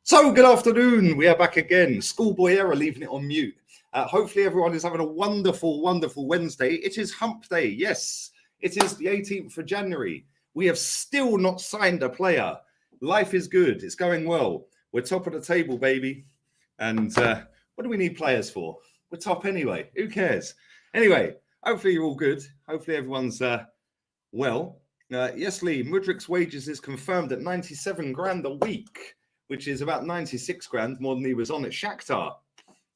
So, good afternoon. We are back again. Schoolboy error, leaving it on mute. Hopefully, everyone is having a wonderful, wonderful Wednesday. It is hump day. Yes, it is the 18th of January. We have still not signed a player. Life is good. It's going well. We're top of the table, baby. And what do we need players for? We're top anyway. Who cares? Anyway, hopefully you're all good. Hopefully everyone's well. Yes, Lee, Mudryk's wages is confirmed at 97 grand a week, which is about 96 grand more than he was on at Shakhtar.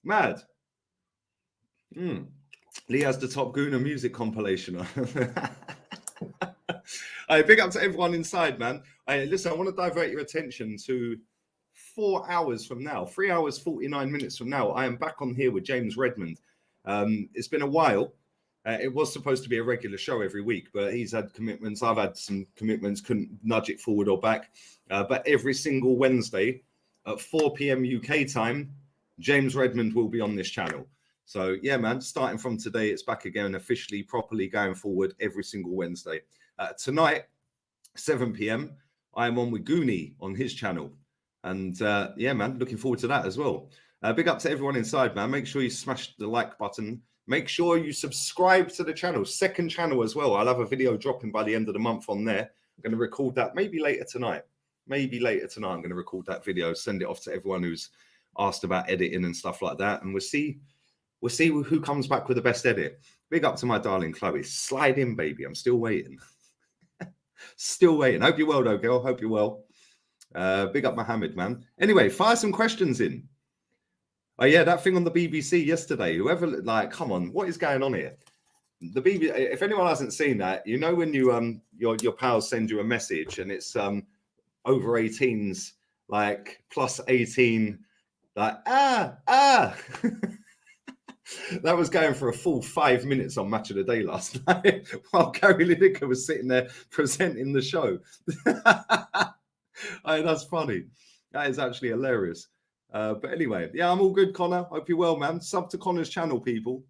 Mad. Lee has the Top Gooner music compilation. Big up to everyone inside, man. Listen, I want to divert your attention to 4 hours from now, 3 hours, 49 minutes from now. I am back on here with James Redmond. It's been a while. It was supposed to be a regular show every week, but he's had commitments. I've had some commitments, couldn't nudge it forward or back. But every single Wednesday at 4 p.m. UK time, James Redmond will be on this channel. So, yeah, man, starting from today, it's back again officially, properly going forward every single Wednesday. Tonight, 7 p.m., I am on with Goonie on his channel. And, yeah, man, looking forward to that as well. Big up to everyone inside, man. Make sure you smash the like button. Make sure you subscribe to the channel, second channel as well. I'll have a video dropping by the end of the month on there. I'm going to record that maybe later tonight. I'm going to record that video, send it off to everyone who's asked about editing and stuff like that. And we'll see who comes back with the best edit. Big up to my darling Chloe. Slide in, baby. I'm still waiting. Still waiting. Hope you're well, though, girl. Hope you're well. Big up Mohammed, man. Anyway, fire some questions in. Oh, yeah, that thing on the BBC yesterday. Whoever, like, come on, what is going on here? The BBC, if anyone hasn't seen that, you know when you your pals send you a message and it's over 18s, like plus 18, like that was going for a full 5 minutes on Match of the Day last night while Gary Lineker was sitting there presenting the show. That's funny. That is actually hilarious. But anyway, yeah, I'm all good, Connor. Hope you're well, man. Sub to Connor's channel, people.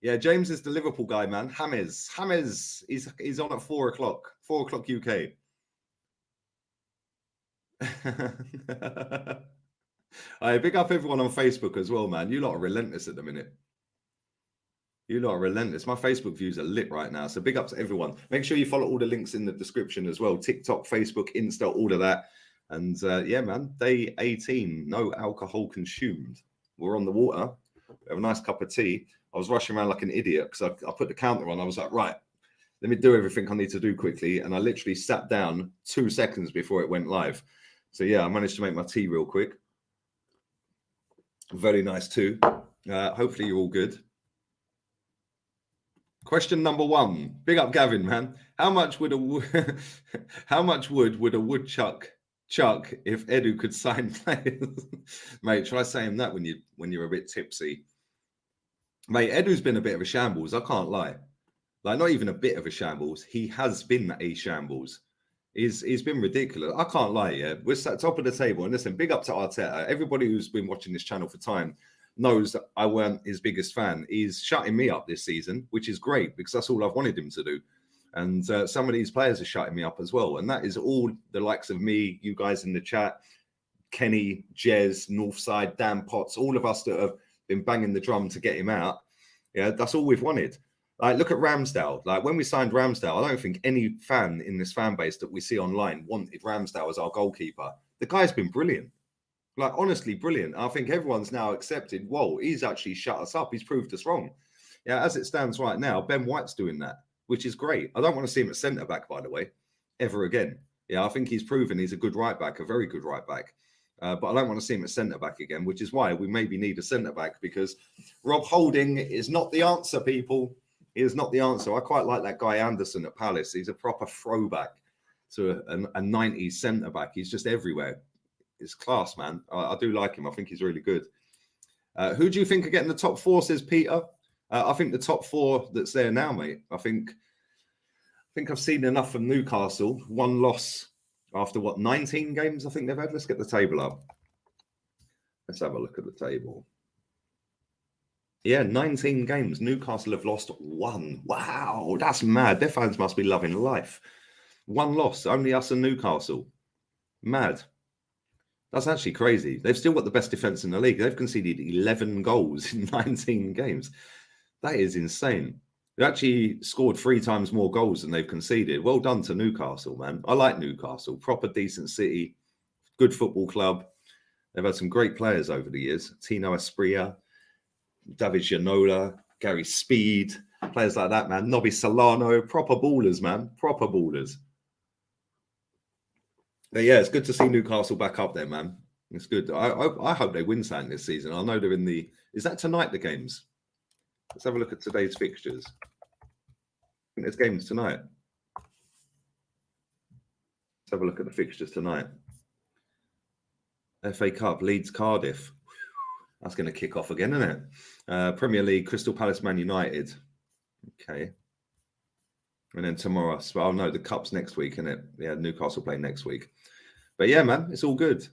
Yeah, James is the Liverpool guy, man. James, he's on at 4 o'clock. 4 o'clock UK. Big up everyone on Facebook as well, man. You lot are relentless at the minute. You lot are relentless. My Facebook views are lit right now. So big up to everyone. Make sure you follow all the links in the description as well. TikTok, Facebook, Insta, all of that. And yeah, man, day 18, no alcohol consumed. We're on the water. We have a nice cup of tea. I was rushing around like an idiot because I put the counter on. I was like, right, let me do everything I need to do quickly. And I literally sat down 2 seconds before it went live. So yeah, I managed to make my tea real quick. Very nice too. Hopefully you're all good. Question number 1. Big up Gavin, man. How much would would a woodchuck chuck if Edu could sign players? Mate, try saying that when you're a bit tipsy. Mate, Edu's been a bit of a shambles. I can't lie. Like, not even a bit of a shambles. He has been a shambles. He's been ridiculous. I can't lie, yeah. We're at top of the table. And listen, big up to Arteta. Everybody who's been watching this channel for time knows that I weren't his biggest fan. He's shutting me up this season, which is great because that's all I've wanted him to do. And some of these players are shutting me up as well. And that is all the likes of me, you guys in the chat, Kenny, Jez, Northside, Dan Potts, all of us that have been banging the drum to get him out. Yeah, that's all we've wanted. Like, look at Ramsdale. Like, when we signed Ramsdale, I don't think any fan in this fan base that we see online wanted Ramsdale as our goalkeeper. The guy's been brilliant. Like, honestly, brilliant. I think everyone's now accepted, whoa, he's actually shut us up. He's proved us wrong. Yeah, as it stands right now, Ben White's doing that, which is great. I don't want to see him at centre-back, by the way, ever again. Yeah, I think he's proven he's a good right-back, a very good right-back. But I don't want to see him at centre-back again, which is why we maybe need a centre-back, because Rob Holding is not the answer, people. He is not the answer. I quite like that guy Anderson at Palace. He's a proper throwback to a 90s centre-back. He's just everywhere. It's class, man. I do like him. I think he's really good. Who do you think are getting the top 4, says Peter? I think the top 4 that's there now, mate. I think I've seen enough from Newcastle. 1 loss after, 19 games I think they've had? Let's get the table up. Let's have a look at the table. Yeah, 19 games. Newcastle have lost 1. Wow, that's mad. Their fans must be loving life. 1 loss, only us and Newcastle. Mad. That's actually crazy. They've still got the best defense in the league. They've conceded 11 goals in 19 games. That is insane. They actually scored 3 times more goals than they've conceded. Well done to Newcastle, man. I like Newcastle. Proper decent city, good football club. They've had some great players over the years. Tino Asprilla, David Ginola, Gary Speed, players like that, man. Nobby Solano, proper ballers, man. Proper ballers. But yeah, it's good to see Newcastle back up there, man. It's good. I hope they win something this season. I know they're in the... Is that tonight, the games? Let's have a look at today's fixtures. I think there's games tonight. Let's have a look at the fixtures tonight. FA Cup, Leeds, Cardiff. That's going to kick off again, isn't it? Premier League, Crystal Palace, Man United. Okay. And then tomorrow, well, no, the Cup's next week, isn't it? Yeah, Newcastle play next week. But yeah, man, it's all good.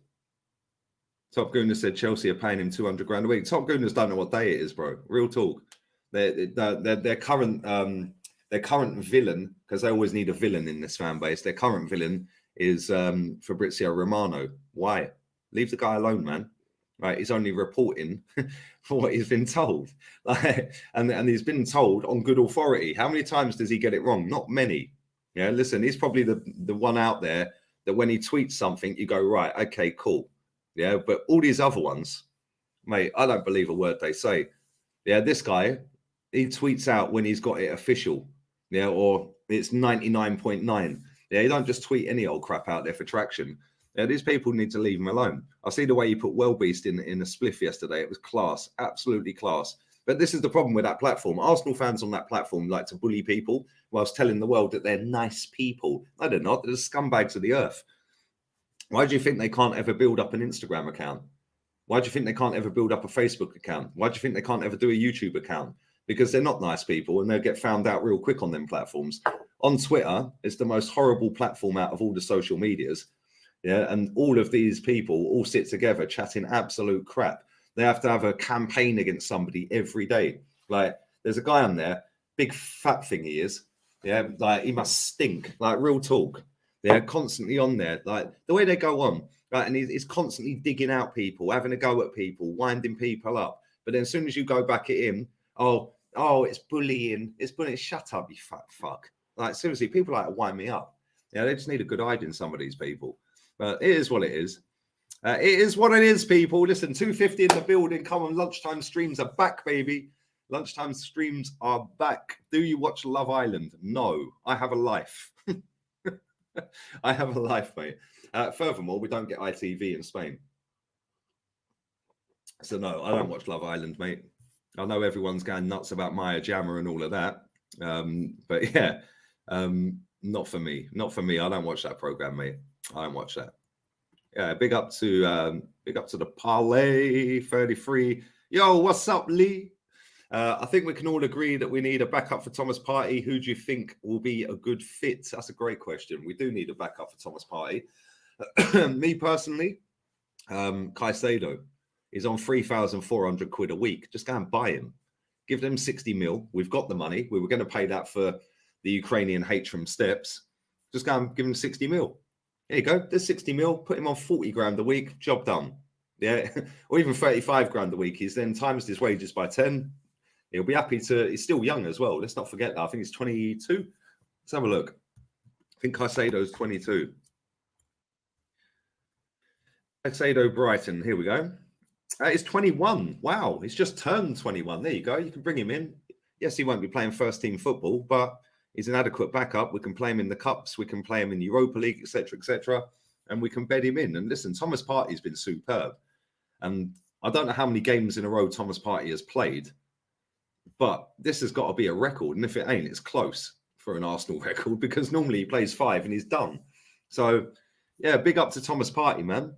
Top Gooner said Chelsea are paying him 200 grand a week. Top Gooners don't know what day it is, bro. Real talk. Their current villain, because they always need a villain in this fan base. Their current villain is Fabrizio Romano. Why? Leave the guy alone, man. Right? He's only reporting for what he's been told, and he's been told on good authority. How many times does he get it wrong? Not many. Yeah. Listen, he's probably the one out there that when he tweets something, you go, right, okay, cool. Yeah. But all these other ones, mate, I don't believe a word they say. Yeah. This guy, he tweets out when he's got it official. Yeah. Or it's 99.9. Yeah. You don't just tweet any old crap out there for traction. Yeah, these people need to leave him alone. I see the way you put Wellbeast in a spliff yesterday. It was class, absolutely class. But this is the problem with that platform. Arsenal fans on that platform like to bully people whilst telling the world that they're nice people. No, they're not. They're the scumbags of the earth. Why do you think they can't ever build up an Instagram account? Why do you think they can't ever build up a Facebook account? Why do you think they can't ever do a YouTube account? Because they're not nice people and they'll get found out real quick on them platforms. On Twitter, it's the most horrible platform out of all the social medias. Yeah, and all of these people all sit together chatting absolute crap. They have to have a campaign against somebody every day. Like, there's a guy on there, big fat thing he is. Yeah, like he must stink. Like, real talk. They're constantly on there. Like the way they go on, right? And he's constantly digging out people, having a go at people, winding people up. But then as soon as you go back at him, oh, it's bullying. It's bullying. Shut up, you fat fuck. Like, seriously, people like to wind me up. Yeah, they just need a good hiding, some of these people. But it is what it is. It is what it is, people. Listen, 250 in the building. Come on, lunchtime streams are back, baby. Lunchtime streams are back. Do you watch Love Island? No, I have a life. I have a life, mate. Furthermore, we don't get ITV in Spain. So no, I don't watch Love Island, mate. I know everyone's going nuts about Maya Jama and all of that. But yeah, not for me. Not for me. I don't watch that program, mate. I don't watch that. Yeah, big up to the Parlay 33. Yo, what's up, Lee? I think we can all agree that we need a backup for Thomas Partey. Who do you think will be a good fit? That's a great question. We do need a backup for Thomas Partey. Me personally, Caicedo is on 3,400 quid a week. Just go and buy him. Give them 60 mil. We've got the money. We were going to pay that for the Ukrainian Hatram steps. Just go and give him 60 mil. There you go. There's 60 mil. Put him on 40 grand a week. Job done. Yeah. Or even 35 grand a week. He's then times his wages by 10. He'll be happy to. He's still young as well. Let's not forget that. I think he's 22. Let's have a look. I think Caicedo's 22. Caicedo Brighton. Here we go. He's 21. Wow. He's just turned 21. There you go. You can bring him in. Yes, he won't be playing first team football, but he's an adequate backup. We can play him in the Cups. We can play him in the Europa League, etc., and we can bed him in. And listen, Thomas Partey's been superb. And I don't know how many games in a row Thomas Partey has played, but this has got to be a record. And if it ain't, it's close for an Arsenal record because normally he plays 5 and he's done. So, yeah, big up to Thomas Partey, man.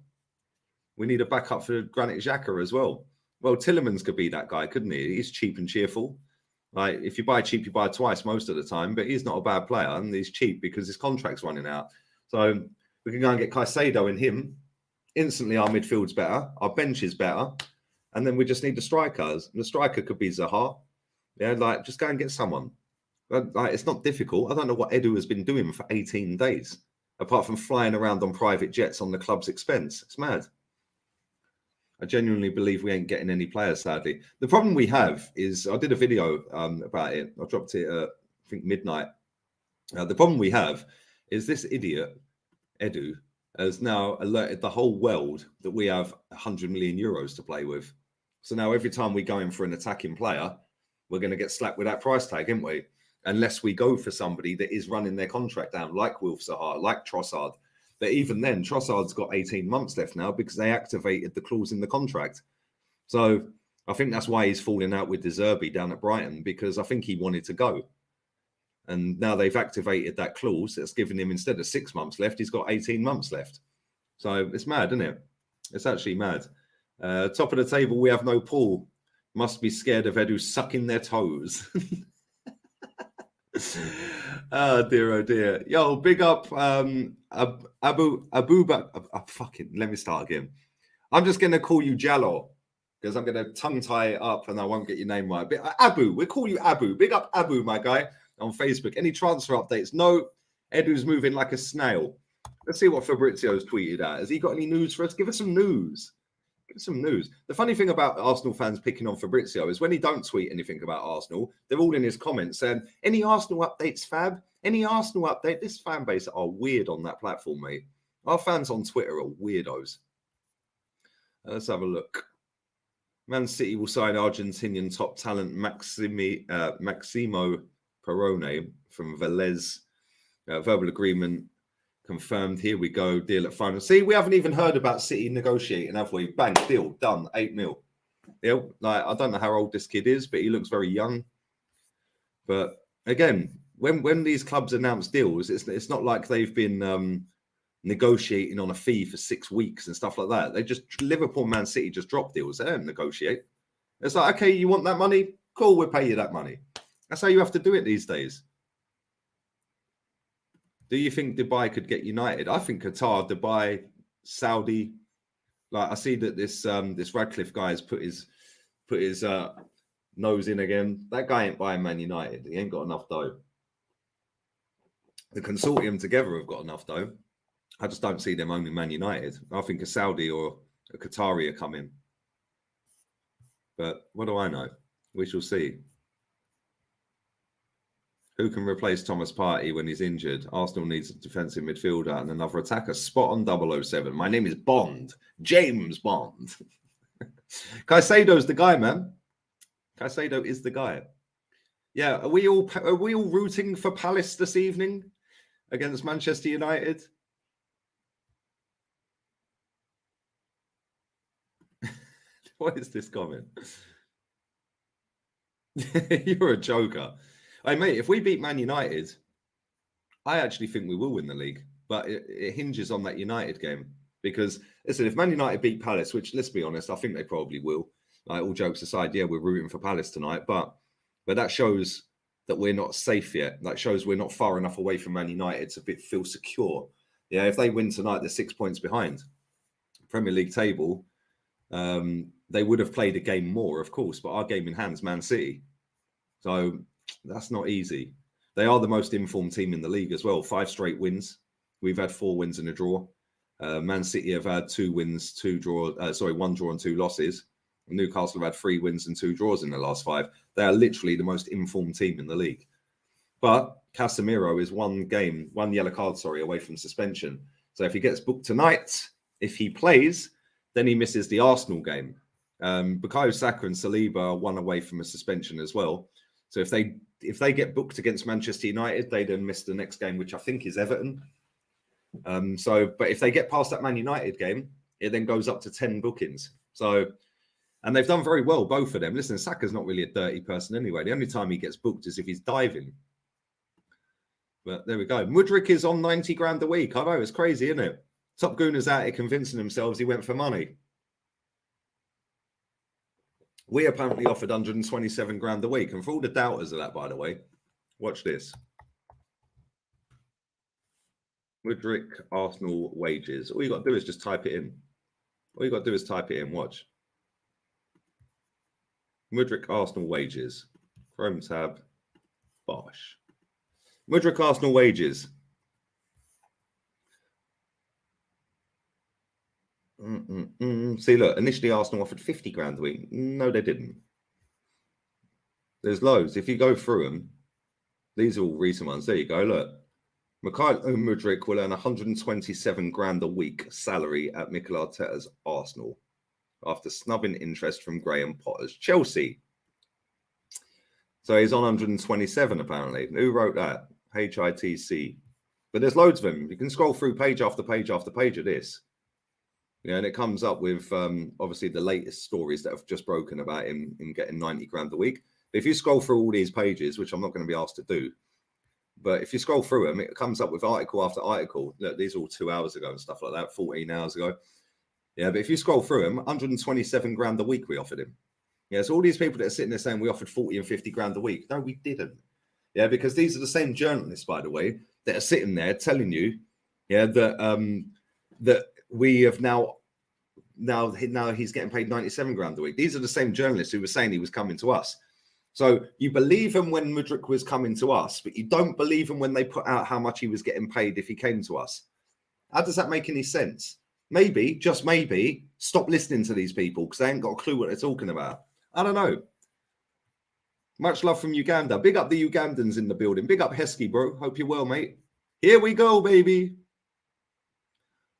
We need a backup for Granit Xhaka as well. Well, Tielemans could be that guy, couldn't he? He's cheap and cheerful. Like, if you buy cheap, you buy twice most of the time, but he's not a bad player and he's cheap because his contract's running out. So we can go and get Caicedo in him. Instantly, our midfield's better. Our bench is better. And then we just need the strikers. The striker could be Zaha. Yeah, like, just go and get someone. Like, it's not difficult. I don't know what Edu has been doing for 18 days, apart from flying around on private jets on the club's expense. It's mad. I genuinely believe we ain't getting any players, sadly. The problem we have is, I did a video about it. I dropped it at, I think, midnight. The problem we have is this idiot, Edu, has now alerted the whole world that we have 100 million euros to play with. So now every time we go in for an attacking player, we're going to get slapped with that price tag, aren't we? Unless we go for somebody that is running their contract down, like Wilf Zaha, like Trossard. But even then, Trossard's got 18 months left now because they activated the clause in the contract. So I think that's why he's falling out with De Zerbi down at Brighton, because I think he wanted to go. And now they've activated that clause that's given him, instead of 6 months left, he's got 18 months left. So it's mad, isn't it? It's actually mad. Top of the table, we have no Paul. Must be scared of Edu sucking their toes. Oh dear, oh dear. Yo, big up fucking, let me start again. I'm just gonna call you Jallo because I'm gonna tongue tie it up and I won't get your name right. But Abu, we'll call you Abu. Big up Abu, my guy, on Facebook. Any transfer updates? No, Edu's moving like a snail. Let's see what Fabrizio's tweeted at. Has he got any news for us? Give us some news. Some news. The funny thing about Arsenal fans picking on Fabrizio is when he don't tweet anything about Arsenal, they're all in his comments saying, any Arsenal updates, Fab? Any Arsenal update? This fan base are weird on that platform, mate. Our fans on Twitter are weirdos. Let's have a look. Man City will sign Argentinian top talent Maximo Perone from Velez. Verbal agreement confirmed. Here we go. Deal at final. See, we haven't even heard about City negotiating, have we? Bang, deal done. 8 mil. Yeah, like, I don't know how old this kid is, but he looks very young. But again, when these clubs announce deals, it's not like they've been negotiating on a fee for 6 weeks and stuff like that. They just, Liverpool, Man City just drop deals. They don't negotiate. It's like, okay, you want that money? Cool, we'll pay you that money. That's how you have to do it these days. Do you think Dubai could get United? I think Qatar, Dubai, Saudi. Like, I see that this Radcliffe guy has put his nose in again. That guy ain't buying Man United. He ain't got enough dough. The consortium together have got enough dough. I just don't see them owning Man United. I think a Saudi or a Qatari are coming. But what do I know? We shall see. Who can replace Thomas Partey when he's injured? Arsenal needs a defensive midfielder and another attacker. Spot on 007. My name is Bond. James Bond. Caicedo's the guy, man. Caicedo is the guy. Yeah, are we all rooting for Palace this evening against Manchester United? What is this comment? You're a joker. Hey, mate, if we beat Man United, I actually think we will win the league. But it hinges on that United game. Because, listen, if Man United beat Palace, which, let's be honest, I think they probably will. Like, all jokes aside, yeah, we're rooting for Palace tonight. But that shows that we're not safe yet. That shows we're not far enough away from Man United to feel secure. Yeah, if they win tonight, they're 6 points behind. Premier League table, they would have played a game more, of course. But our game in hand's Man City. So that's not easy. They are the most informed team in the league as well. 5 straight wins. We've had 4 wins and a draw. Man City have had 2 wins, 1 draw and 2 losses. Newcastle have had 3 wins and 2 draws in the last 5. They are literally the most informed team in the league. But Casemiro is 1 yellow card, away from suspension. So if he gets booked tonight, if he plays, then he misses the Arsenal game. Bukayo Saka and Saliba are 1 away from a suspension as well. So if they get booked against Manchester United, they then miss the next game, which I think is Everton. But if they get past that Man United game, it then goes up to 10 bookings. So, and they've done very well, both of them. Listen, Saka's not really a dirty person anyway. The only time he gets booked is if he's diving. But there we go. Mudryk is on 90 grand a week. I know, it's crazy, isn't it? Top Gooner's out here convincing themselves he went for money. We apparently offered 127 grand a week. And for all the doubters of that, by the way, watch this. Mudryk, Arsenal wages. All you got to do is just type it in. All you got to do is type it in. Watch. Mudryk, Arsenal wages. Chrome tab. Bosh. Mudryk, Arsenal wages. See, look, initially Arsenal offered 50 grand a week. No, they didn't. There's loads. If you go through them, these are all recent ones. There you go. Look, Mikhail Mudryk will earn 127 grand a week salary at Mikel Arteta's Arsenal after snubbing interest from Graham Potter's Chelsea. So he's on 127 apparently. Who wrote that? HITC. But there's loads of them. You can scroll through page after page after page of this. Yeah, and it comes up with obviously the latest stories that have just broken about him getting 90 grand a week. But if you scroll through all these pages, which I'm not going to be asked to do, but if you scroll through them, it comes up with article after article. Look, these are all 2 hours ago and stuff like that, 14 hours ago. Yeah, but if you scroll through them, 127 grand a week we offered him. Yeah, so all these people that are sitting there saying we offered 40 and 50 grand a week. No, we didn't. Yeah, because these are the same journalists, by the way, that are sitting there telling you, yeah, that that we have now he's getting paid 97 grand a week. These are the same journalists who were saying he was coming to us. So you believe him when Mudryk was coming to us, but you don't believe him when they put out how much he was getting paid if he came to us. How does that make any sense? Maybe, just maybe, stop listening to these people because they ain't got a clue what they're talking about. I don't know. Much love from Uganda. Big up the Ugandans in the building. Big up Heskey, bro. Hope you're well, mate. Here we go, baby.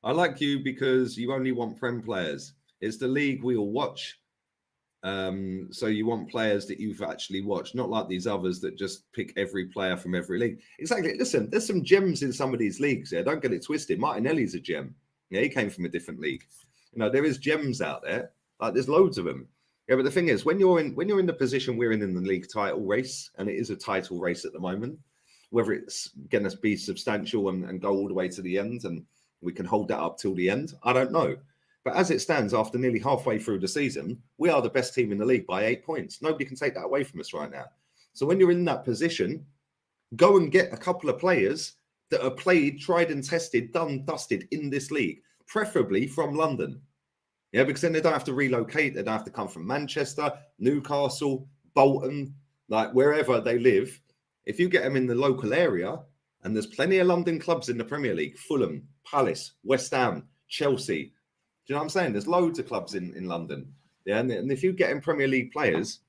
I like you because you only want Prem players. It's the league we all watch. So you want players that you've actually watched, not like these others that just pick every player from every league. Exactly. Listen, there's some gems in some of these leagues. Yeah, don't get it twisted. Martinelli's a gem. Yeah, he came from a different league. You know, there is gems out there. Like there's loads of them. Yeah, but the thing is, when you're in the position we're in the league title race, and it is a title race at the moment, whether it's going to be substantial and go all the way to the end, and we can hold that up till the end, I don't know. But as it stands, after nearly halfway through the season, we are the best team in the league by 8 points. Nobody can take that away from us right now. So when you're in that position, go and get a couple of players that are played, tried and tested, done, dusted in this league, preferably from London. Yeah, because then they don't have to relocate. They don't have to come from Manchester, Newcastle, Bolton, like wherever they live. If you get them in the local area, and there's plenty of London clubs in the Premier League, Fulham, Palace, West Ham, Chelsea. Do you know what I'm saying? There's loads of clubs in London. Yeah, and if you get in Premier League players,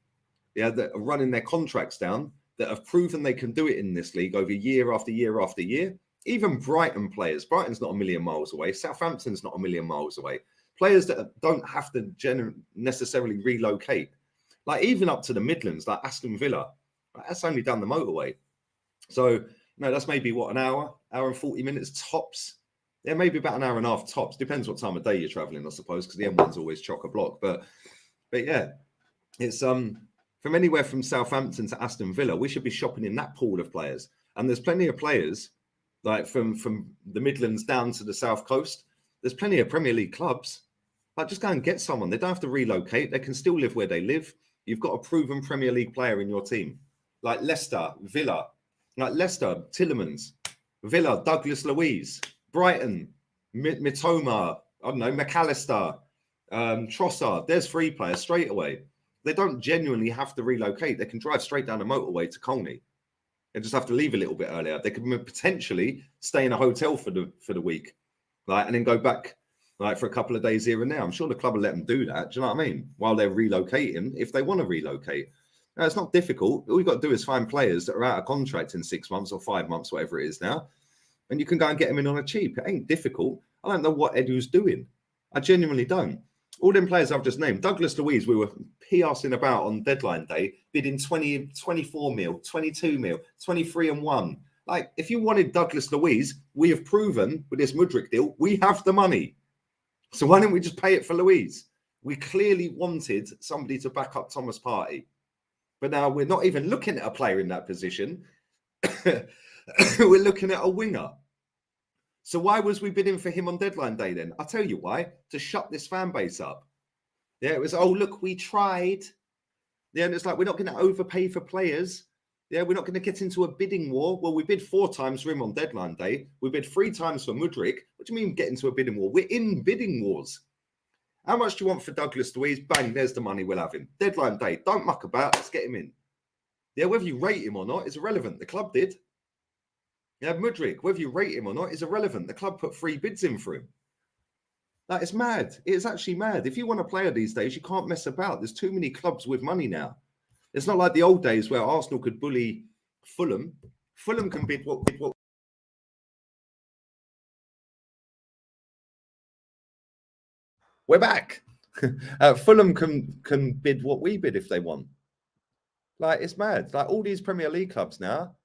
yeah, that are running their contracts down, that have proven they can do it in this league over year after year after year, even Brighton players. Brighton's not a million miles away. Southampton's not a million miles away. Players that don't have to necessarily relocate, like even up to the Midlands, like Aston Villa, that's only down the motorway. So, no, that's maybe what, an hour and 40 minutes tops. Yeah, maybe about an hour and a half tops. Depends what time of day you're traveling, I suppose, because the M1's always chock-a-block. But yeah, it's from anywhere from Southampton to Aston Villa, we should be shopping in that pool of players. And there's plenty of players, like from the Midlands down to the South Coast. There's plenty of Premier League clubs. Like, just go and get someone. They don't have to relocate. They can still live where they live. You've got a proven Premier League player in your team. Like Leicester, Villa. Like Leicester, Tillemans. Villa, Douglas Luiz. Brighton, Mitoma. I don't know, McAllister. Trossard. There's 3 players straight away. They don't genuinely have to relocate. They can drive straight down the motorway to Colney. They just have to leave a little bit earlier. They could potentially stay in a hotel for the week, like, and then go back like for a couple of days here and there. I'm sure the club will let them do that. Do you know what I mean? While they're relocating, if they want to relocate. Now, it's not difficult. All you've got to do is find players that are out of contract in 6 months or 5 months, whatever it is now, and you can go and get them in on a cheap. It ain't difficult. I don't know what Edu's doing. I genuinely don't. All them players I've just named, Douglas Luiz, we were PRing about on deadline day, bidding 20, 24 mil, 22 mil, 23 and 1. Like, if you wanted Douglas Luiz, we have proven with this Mudryk deal, we have the money. So why don't we just pay it for Luiz? We clearly wanted somebody to back up Thomas Partey. But now we're not even looking at a player in that position. We're looking at a winger. So why was we bidding for him on deadline day then? I'll tell you why. To shut this fan base up. Yeah, it was, oh, look, we tried. Yeah, and it's like, we're not going to overpay for players. Yeah, we're not going to get into a bidding war. Well, we bid 4 times for him on deadline day. We bid 3 times for Mudryk. What do you mean get into a bidding war? We're in bidding wars. How much do you want for Douglas Luiz? Bang, there's the money, we'll have him. Deadline day, don't muck about, let's get him in. Yeah, whether you rate him or not is irrelevant. The club did. Yeah, Mudryk, whether you rate him or not is irrelevant. The club put 3 bids in for him. Like, it's mad. It's actually mad. If you want a player these days, you can't mess about. There's too many clubs with money now. It's not like the old days where Arsenal could bully Fulham. Fulham can bid what. We're back. Fulham can bid what we bid if they want. Like, it's mad. Like, all these Premier League clubs now,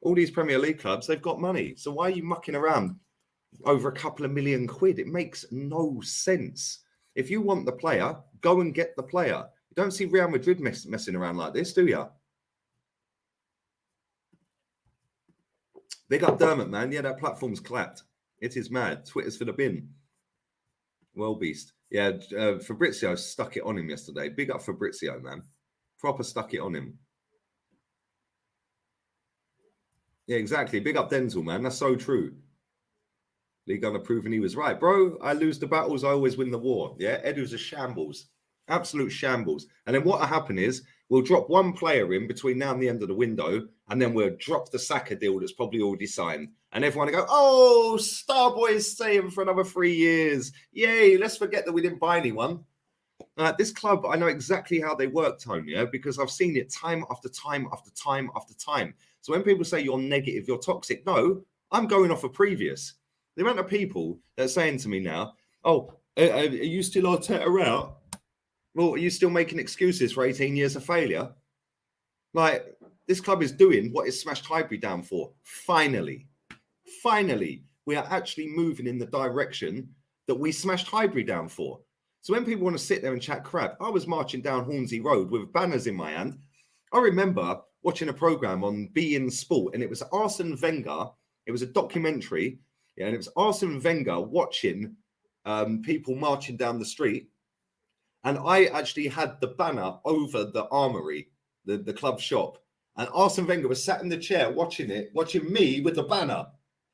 they've got money. So why are you mucking around over a couple of million quid? It makes no sense. If you want the player, go and get the player. You don't see Real Madrid messing around like this, do you? Big up Dermot, man. Yeah, that platform's clapped. It is mad. Twitter's for the bin. Well, beast. Yeah, Fabrizio stuck it on him yesterday. Big up Fabrizio, man. Proper stuck it on him. Yeah, exactly. Big up Denzel, man. That's so true. Lee Gunner proving he was right. Bro, I lose the battles, I always win the war. Yeah, Edu's a shambles. Absolute shambles. And then what will happen is we'll drop one player in between now and the end of the window, and then we'll drop the Saka deal that's probably already signed. And everyone will go, oh, Starboy's staying for another 3 years. Yay, let's forget that we didn't buy anyone. This club, I know exactly how they work, Tony, yeah, because I've seen it time after time after time after time. So when people say you're negative, you're toxic, no, I'm going off a previous. The amount of people that are saying to me now, oh, are you still Arteta out? Well, are you still making excuses for 18 years of failure? Like, this club is doing what it smashed Highbury down for. Finally, we are actually moving in the direction that we smashed Highbury down for. So when people want to sit there and chat crap, I was marching down Hornsey Road with banners in my hand. I remember watching a program on beIN Sport, and it was Arsene Wenger. It was a documentary, yeah, and it was Arsene Wenger watching people marching down the street. And I actually had the banner over the armory, the club shop. And Arsene Wenger was sat in the chair watching me with the banner.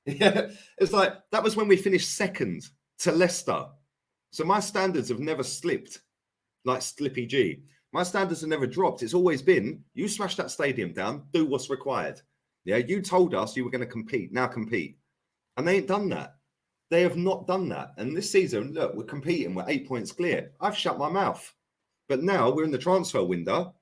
Yeah, it's like, that was when we finished second to Leicester. So my standards have never slipped like Slippy G. My standards have never dropped. It's always been, you smash that stadium down, do what's required. Yeah, you told us you were going to compete, now compete. And they ain't done that. They have not done that. And this season, look, we're competing, we're 8 points clear. I've shut my mouth. But now we're in the transfer window.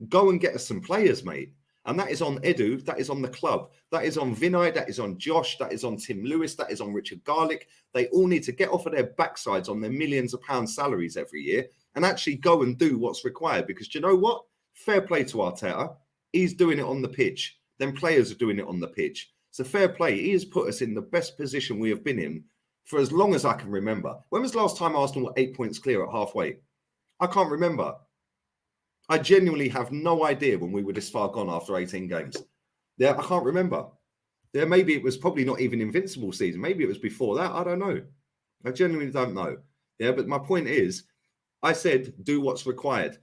Go and get us some players, mate. And that is on Edu, that is on the club, that is on Vinay, that is on Josh, that is on Tim Lewis, that is on Richard Garlick. They all need to get off of their backsides on their millions of pound salaries every year and actually go and do what's required. Because do you know what? Fair play to Arteta. He's doing it on the pitch. Then players are doing it on the pitch. So fair play. He has put us in the best position we have been in for as long as I can remember. When was the last time Arsenal were 8 points clear at halfway? I can't remember. I genuinely have no idea when we were this far gone after 18 games. Yeah, I can't remember. Yeah, maybe it was probably not even Invincible season. Maybe it was before that. I don't know. I genuinely don't know. Yeah, but my point is, I said, do what's required.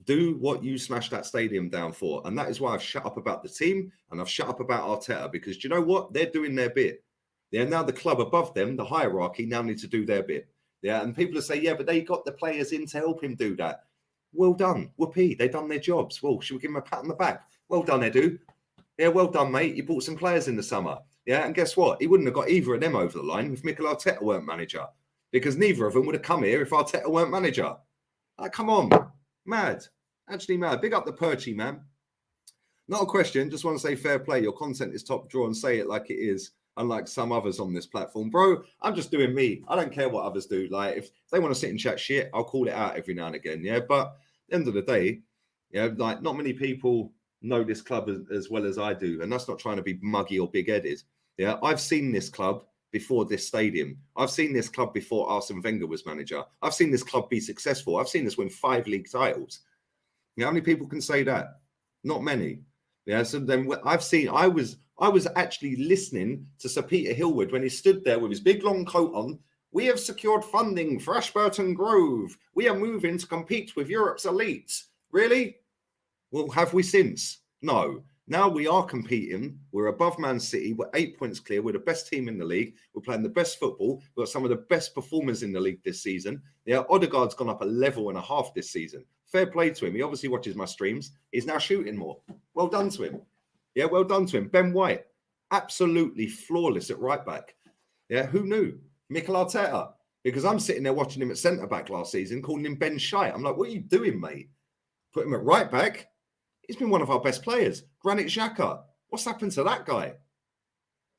Do what you smashed that stadium down for. And that is why I've shut up about the team and I've shut up about Arteta, because do you know what? They're doing their bit. Yeah, now the club above them, the hierarchy, now need to do their bit. Yeah, and people will say, yeah, but they got the players in to help him do that. Well done. Whoopee. They've done their jobs. Well, should we give him a pat on the back? Well done, Edu. Yeah, well done, mate. You brought some players in the summer. Yeah, and guess what? He wouldn't have got either of them over the line if Mikel Arteta weren't manager, because neither of them would have come here if Arteta weren't manager. Like, come on. Mad. Actually mad. Big up the Perchy, man. Not a question. Just want to say fair play. Your content is top draw and say it like it is, unlike some others on this platform. Bro, I'm just doing me. I don't care what others do. Like, if they want to sit and chat shit, I'll call it out every now and again. Yeah, but at the end of the day, yeah, like, not many people know this club as well as I do. And that's not trying to be muggy or big-headed. Yeah, I've seen this club before this stadium. I've seen this club before Arsene Wenger was manager. I've seen this club be successful. I've seen this win 5 league titles. You know, how many people can say that? Not many. Yeah, so then I was actually listening to Sir Peter Hillwood when he stood there with his big long coat on. We have secured funding for Ashburton Grove. We are moving to compete with Europe's elites. Really? Well, have we since? No. Now we are competing. We're above Man City. We're 8 points clear. We're the best team in the league. We're playing the best football. We've got some of the best performers in the league this season. Yeah, Odegaard's gone up a level and a half this season. Fair play to him. He obviously watches my streams. He's now shooting more. Well done to him. Yeah, well done to him. Ben White, absolutely flawless at right back. Yeah, who knew? Mikel Arteta. Because I'm sitting there watching him at centre-back last season, calling him Ben Shite. I'm like, what are you doing, mate? Put him at right-back. He's been one of our best players. Granit Xhaka. What's happened to that guy?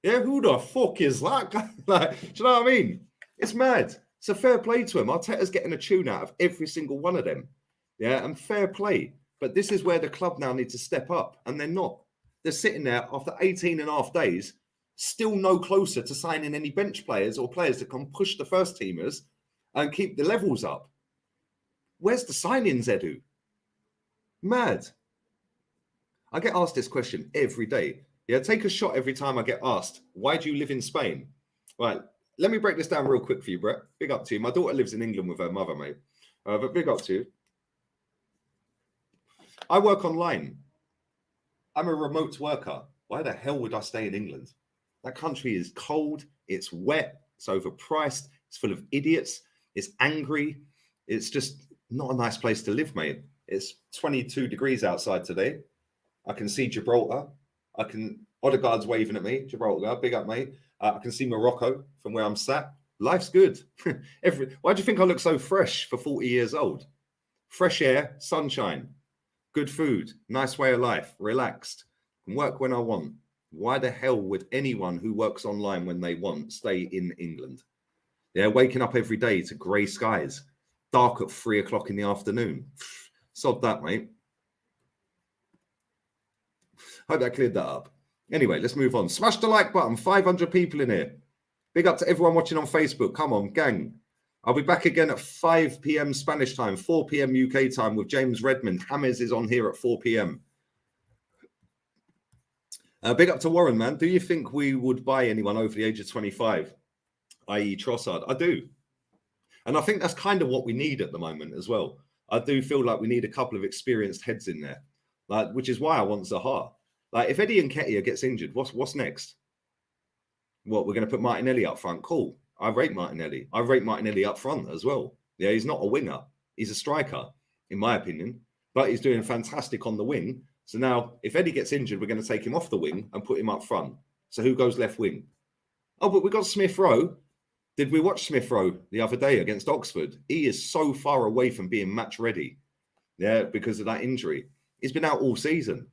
Yeah, who the fuck is that guy? Like, do you know what I mean? It's mad. It's a fair play to him. Arteta's getting a tune out of every single one of them. Yeah, and fair play. But this is where the club now need to step up, and they're not. They're sitting there after 18 and a half days, still no closer to signing any bench players or players that can push the first teamers and keep the levels up. Where's the signings, Edu? Mad. I get asked this question every day. Yeah, take a shot every time I get asked, why do you live in Spain? Right, let me break this down real quick for you, Brett. Big up to you. My daughter lives in England with her mother, mate. But big up to you. I work online. I'm a remote worker. Why the hell would I stay in England? That country is cold, it's wet, it's overpriced, it's full of idiots, it's angry. It's just not a nice place to live, mate. It's 22 degrees outside today. I can see Gibraltar. Odegaard's waving at me. Gibraltar, big up, mate. I can see Morocco from where I'm sat. Life's good. Why do you think I look so fresh for 40 years old? Fresh air, sunshine, good food, nice way of life, relaxed, can work when I want. Why the hell would anyone who works online when they want stay in England? They're waking up every day to grey skies, dark at 3 o'clock in the afternoon. Sod that, mate. Hope that cleared that up. Anyway, let's move on. Smash the like button. 500 people in here. Big up to everyone watching on Facebook. Come on, gang. I'll be back again at 5 p.m. Spanish time, 4 p.m. UK time with James Redmond. James is on here at 4 p.m. Big up to Warren, man. Do you think we would buy anyone over the age of 25, i.e. Trossard? I do. And I think that's kind of what we need at the moment as well. I do feel like we need a couple of experienced heads in there, which is why I want Zaha. Like, if Eddie Nketiah gets injured, what's next? What, we're going to put Martinelli up front? Cool. I rate Martinelli. I rate Martinelli up front as well. Yeah, he's not a winger. He's a striker, in my opinion. But he's doing fantastic on the wing. So now, if Eddie gets injured, we're going to take him off the wing and put him up front. So who goes left wing? Oh, but we got Smith Rowe. Did we watch Smith Rowe the other day against Oxford? He is so far away from being match ready. Yeah, because of that injury. He's been out all season.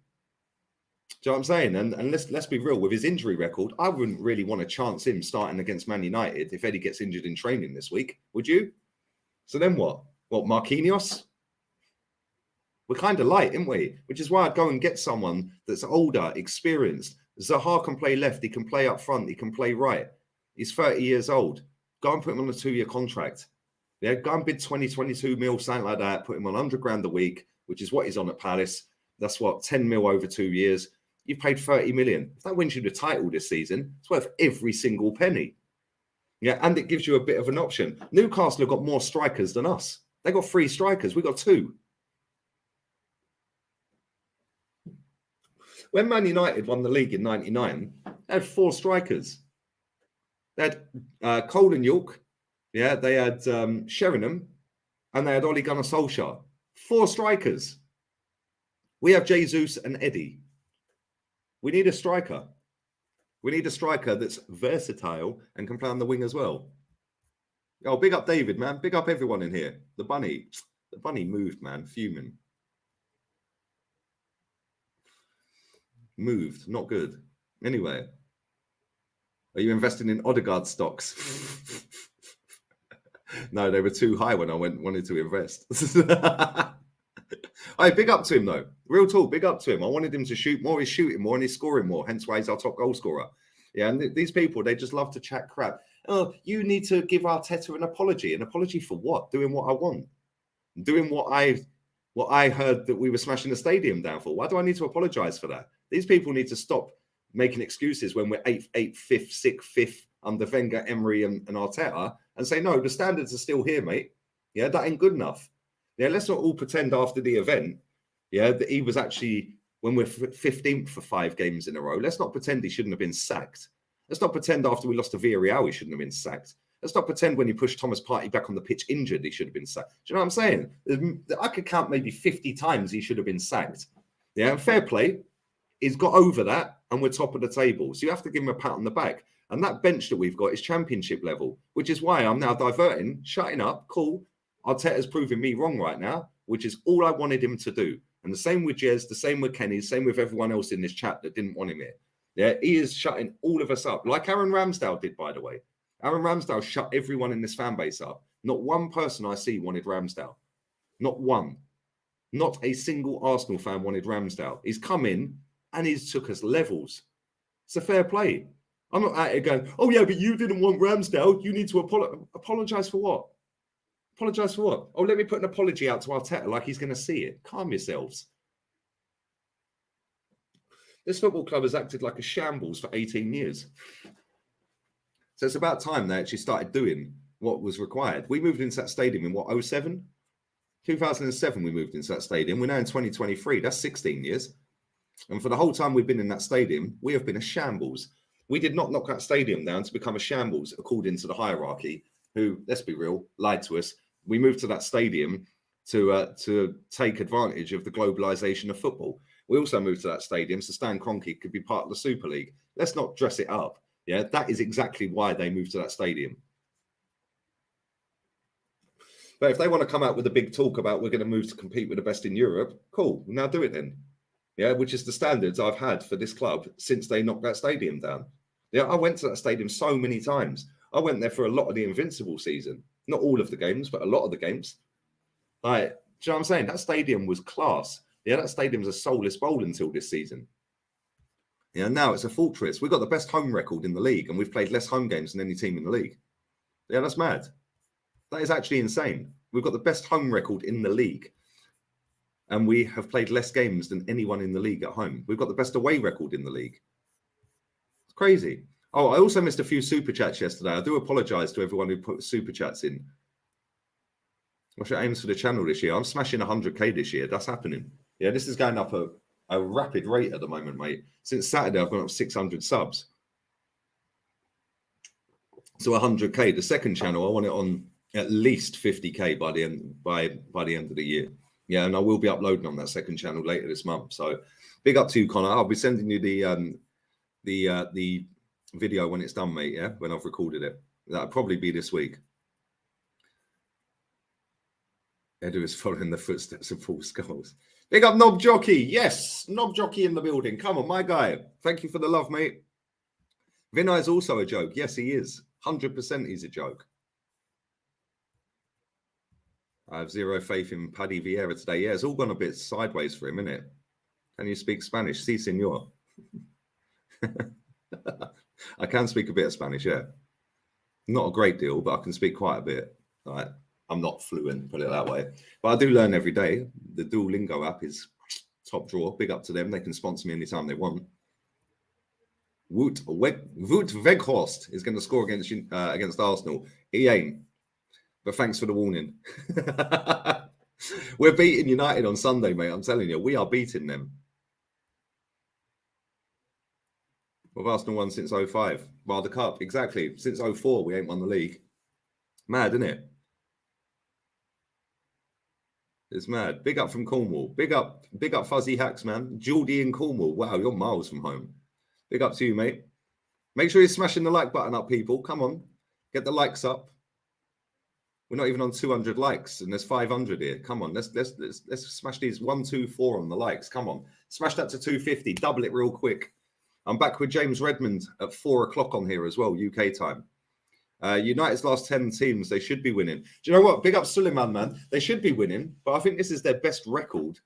Do you know what I'm saying? And let's be real, with his injury record, I wouldn't really want to chance him starting against Man United if Eddie gets injured in training this week. Would you? So then what? What, Marquinhos? We're kind of light, aren't we? Which is why I'd go and get someone that's older, experienced. Zaha can play left, he can play up front, he can play right. He's 30 years old. Go and put him on a 2-year contract. Yeah, go and bid 20, 22 mil, something like that. Put him on 100 grand a week, which is what he's on at Palace. That's what, 10 mil over 2 years. You've paid 30 million. If that wins you the title this season, it's worth every single penny. Yeah, and it gives you a bit of an option. Newcastle have got more strikers than us. They got 3 strikers. We got 2. When Man United won the league in '99, they had 4 strikers. They had Cole and York. Yeah, they had Sheringham, and they had Ole Gunnar Solskjaer. 4 strikers. We have Jesus and Eddie. We need a striker. We need a striker that's versatile and can play on the wing as well. Oh, big up David, man. Big up everyone in here. The bunny moved, man. Fuming. Moved. Not good. Anyway. Are you investing in Odegaard stocks? No, they were too high when I wanted to invest. Hey, big up to him, though. Real talk, big up to him. I wanted him to shoot more. He's shooting more and he's scoring more. Hence why he's our top goal scorer. Yeah, and these people, they just love to chat crap. Oh, you need to give Arteta an apology. An apology for what? Doing what I want. Doing what I heard that we were smashing the stadium down for. Why do I need to apologise for that? These people need to stop making excuses when we're 8th, 5th, 6th, 5th under Wenger, Emery and Arteta and say, no, the standards are still here, mate. Yeah, that ain't good enough. Yeah, let's not all pretend after the event, yeah, that he was actually, when we're 15th for 5 games in a row, let's not pretend he shouldn't have been sacked. Let's not pretend after we lost to Villarreal he shouldn't have been sacked. Let's not pretend when he pushed Thomas Partey back on the pitch injured he should have been sacked. Do you know what I'm saying? I could count maybe 50 times he should have been sacked. Yeah, and fair play. He's got over that and we're top of the table. So you have to give him a pat on the back. And that bench that we've got is championship level, which is why I'm now diverting, shutting up, cool. Arteta's proving me wrong right now, which is all I wanted him to do. And the same with Jez, the same with Kenny, the same with everyone else in this chat that didn't want him here. Yeah, he is shutting all of us up, like Aaron Ramsdale did, by the way. Aaron Ramsdale shut everyone in this fan base up. Not one person I see wanted Ramsdale. Not one. Not a single Arsenal fan wanted Ramsdale. He's come in and he's took us levels. It's a fair play. I'm not out here going, oh yeah, but you didn't want Ramsdale. You need to apologise for what? Apologise for what? Oh, let me put an apology out to Arteta like he's going to see it. Calm yourselves. This football club has acted like a shambles for 18 years. So it's about time they actually started doing what was required. We moved into that stadium in what, 07? 2007 we moved into that stadium. We're now in 2023. That's 16 years. And for the whole time we've been in that stadium, we have been a shambles. We did not knock that stadium down to become a shambles according to the hierarchy, who, let's be real, lied to us. We moved to that stadium to take advantage of the globalization of football. We also moved to that stadium so Stan Kroenke could be part of the Super League. Let's not dress it up. Yeah, that is exactly why they moved to that stadium. But if they want to come out with a big talk about we're going to move to compete with the best in Europe, cool. Now do it then. Yeah, which is the standards I've had for this club since they knocked that stadium down. Yeah, I went to that stadium so many times. I went there for a lot of the Invincible season. Not all of the games, but a lot of the games. Like, do you know what I'm saying? That stadium was class. Yeah, that stadium's a soulless bowl until this season. Yeah, now it's a fortress. We've got the best home record in the league, and we've played less home games than any team in the league. Yeah, that's mad. That is actually insane. We've got the best home record in the league, and we have played less games than anyone in the league at home. We've got the best away record in the league. It's crazy. Oh, I also missed a few super chats yesterday. I do apologise to everyone who put super chats in. What's your aims for the channel this year? I'm smashing 100k this year. That's happening. Yeah, this is going up a rapid rate at the moment, mate. Since Saturday, I've gone up 600 subs. So 100k. The second channel, I want it on at least 50k by the end of the year. Yeah, and I will be uploading on that second channel later this month. So big up to you, Connor. I'll be sending you the video when it's done, mate. Yeah, when I've recorded it. That'll probably be this week. Edu is following the footsteps of Paul Scholes. Big up Knob Jockey. Yes, Knob Jockey in the building. Come on, my guy. Thank you for the love, mate. Vinay is also a joke. Yes, he is. 100% he's a joke. I have zero faith in Paddy Vieira today. Yeah, it's all gone a bit sideways for him, isn't it? Can you speak Spanish? Si, senor. I can speak a bit of Spanish, yeah. Not a great deal, but I can speak quite a bit. Right. I'm not fluent, put it that way. But I do learn every day. The Duolingo app is top drawer. Big up to them. They can sponsor me anytime they want. Wout Weghorst is going to score against Arsenal. He ain't. But thanks for the warning. We're beating United on Sunday, mate. I'm telling you, we are beating them. We've Arsenal won since 05. Well, the cup, exactly. Since 04, we ain't won the league. Mad, isn't it? It's mad. Big up from Cornwall. Big up Fuzzy Hacks, man. Geordie in Cornwall. Wow, you're miles from home. Big up to you, mate. Make sure you're smashing the like button up, people. Come on. Get the likes up. We're not even on 200 likes, and there's 500 here. Come on, let's smash these 1, 2, 4 on the likes. Come on, smash that to 250. Double it real quick. I'm back with James Redmond at 4 o'clock on here as well, UK time. United's last 10 teams, they should be winning. Do you know what? Big up Suleiman, man. They should be winning, but I think this is their best record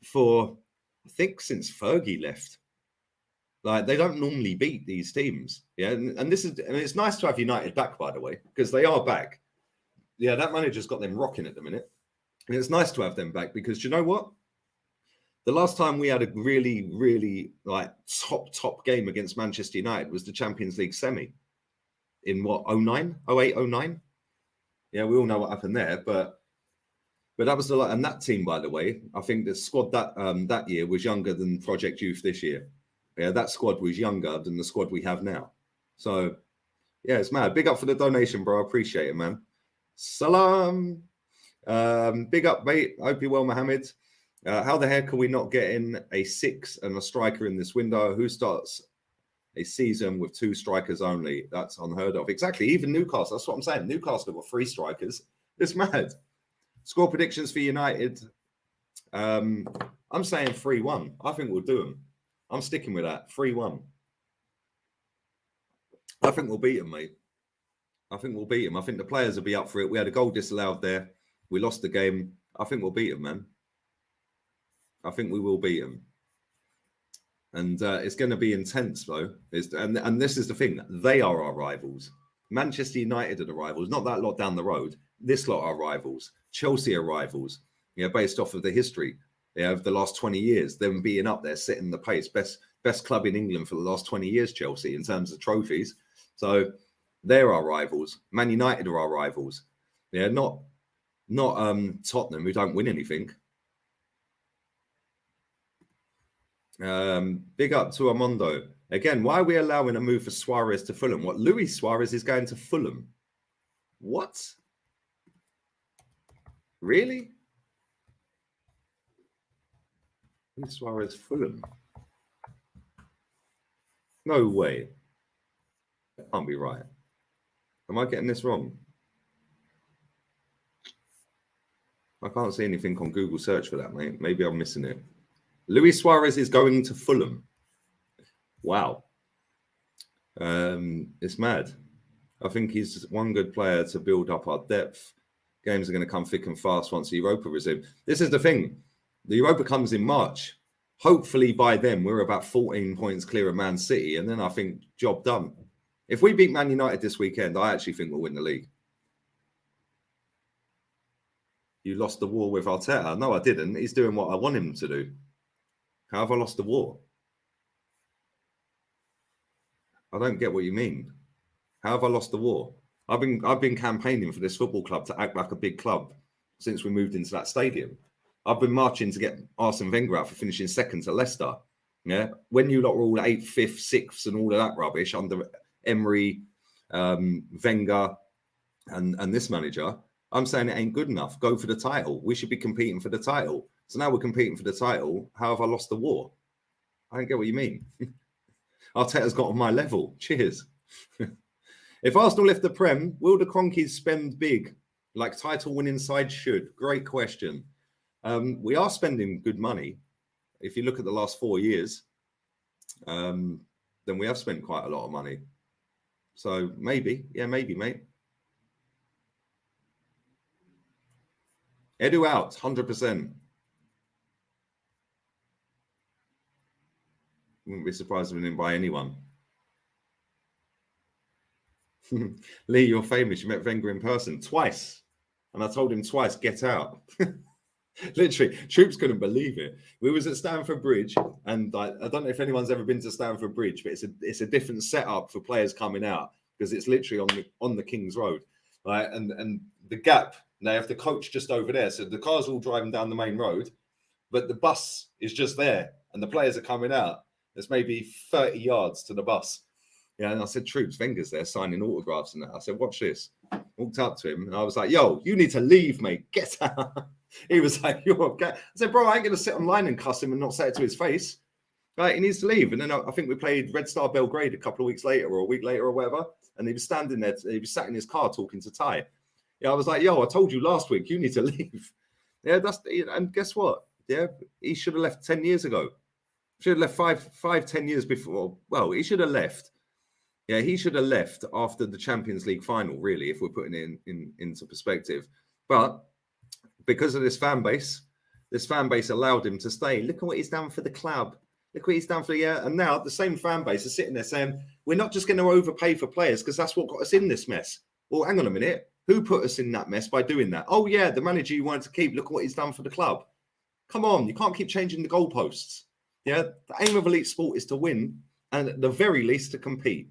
for, I think, since Fergie left. Like, they don't normally beat these teams. Yeah, and it's nice to have United back, by the way, because they are back. Yeah, that manager's got them rocking at the minute. And it's nice to have them back because, do you know what? The last time we had a really, really like top game against Manchester United was the Champions League semi in what, 09? 08, 09? Yeah, we all know what happened there. But that was and that team, by the way, I think the squad that year was younger than Project Youth this year. Yeah, that squad was younger than the squad we have now. So, yeah, it's mad. Big up for the donation, bro. I appreciate it, man. Salam. Big up, mate. I hope you're well, Mohammed. How the heck are we not getting a 6 and a striker in this window? Who starts a season with 2 strikers only. That's unheard of. Exactly. Even Newcastle. That's what I'm saying. Newcastle have got 3 strikers. It's mad. Score predictions for United. I'm saying 3-1. I think we'll do them. I'm sticking with that. 3-1. I think we'll beat them, mate. I think we'll beat them. I think the players will be up for it. We had a goal disallowed there. We lost the game. I think we'll beat them, man. I think we will beat them. And it's going to be intense, though. And this is the thing. They are our rivals. Manchester United are the rivals. Not that lot down the road. This lot are rivals. Chelsea are rivals. Based off of the history of the last 20 years. Them being up there, setting the pace. Best club in England for the last 20 years, Chelsea, in terms of trophies. So they're our rivals. Man United are our rivals. Not Tottenham, who don't win anything. Big up to Armando. Again, why are we allowing a move for Suarez to Fulham? What, Luis Suarez is going to Fulham? What? Really? Luis Suarez, Fulham? No way. That can't be right. Am I getting this wrong? I can't see anything on Google search for that, mate. Maybe I'm missing it. Luis Suarez is going to Fulham. Wow. It's mad. I think he's one good player to build up our depth. Games are going to come thick and fast once the Europa resumes. This is the thing. The Europa comes in March. Hopefully by then we're about 14 points clear of Man City. And then I think job done. If we beat Man United this weekend, I actually think we'll win the league. You lost the war with Arteta. No, I didn't. He's doing what I want him to do. How have I lost the war? I don't get what you mean. How have I lost the war? I've been campaigning for this football club to act like a big club since we moved into that stadium. I've been marching to get Arsene Wenger out for finishing second to Leicester. Yeah, when you lot were all 8th, 5th, 6th, and all of that rubbish under Emery, Wenger, and this manager, I'm saying it ain't good enough. Go for the title. We should be competing for the title. So now we're competing for the title. How have I lost the war? I don't get what you mean. Arteta's got on my level. Cheers. If Arsenal lift the Prem, will the Cronkies spend big like title-winning sides should? Great question. We are spending good money. If you look at the last 4 years, then we have spent quite a lot of money. So maybe, maybe, mate. Edu out, 100%. Wouldn't be surprised if we didn't buy anyone. Lee, you're famous. You met Wenger in person twice. And I told him twice, get out. Literally, troops couldn't believe it. We was at Stamford Bridge, and I don't know if anyone's ever been to Stamford Bridge, but it's a different setup for players coming out because it's literally on the King's Road, right? And the gap, they have the coach just over there, so the cars all driving down the main road, but the bus is just there, and the players are coming out. There's maybe 30 yards to the bus. Yeah, and I said, Troops, Wenger's there signing autographs and that. I said, watch this. Walked up to him and I was like, yo, you need to leave, mate. Get out. He was like, you're okay. I said, bro, I ain't going to sit online and cuss him and not say it to his face. Right, he needs to leave. And then I think we played Red Star Belgrade a couple of weeks later or a week later or whatever. And he was standing there. He was sat in his car talking to Ty. Yeah, I was like, yo, I told you last week, you need to leave. Yeah, and guess what? Yeah, he should have left 10 years ago. Should have left 10 years before. Well, he should have left. Yeah, he should have left after the Champions League final, really, if we're putting it into perspective. But because of this fan base allowed him to stay. Look at what he's done for the club. Look what he's done for the year. And now the same fan base is sitting there saying, we're not just going to overpay for players because that's what got us in this mess. Well, hang on a minute. Who put us in that mess by doing that? Oh, yeah, the manager you wanted to keep. Look at what he's done for the club. Come on, you can't keep changing the goalposts. Yeah, the aim of elite sport is to win and at the very least to compete.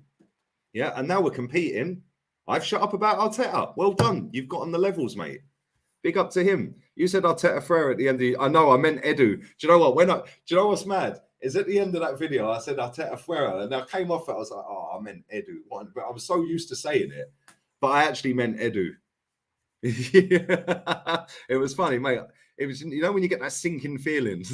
Yeah, and now we're competing. I've shut up about Arteta. Well done. You've got on the levels, mate. Big up to him. You said Arteta Frere at the end of the... I know, I meant Edu. Do you know what? Do you know what's mad? Is at the end of that video, I said Arteta Frere, and I came off it. I was like, oh, I meant Edu. But I was so used to saying it. But I actually meant Edu. It was funny, mate. It was, when you get that sinking feeling.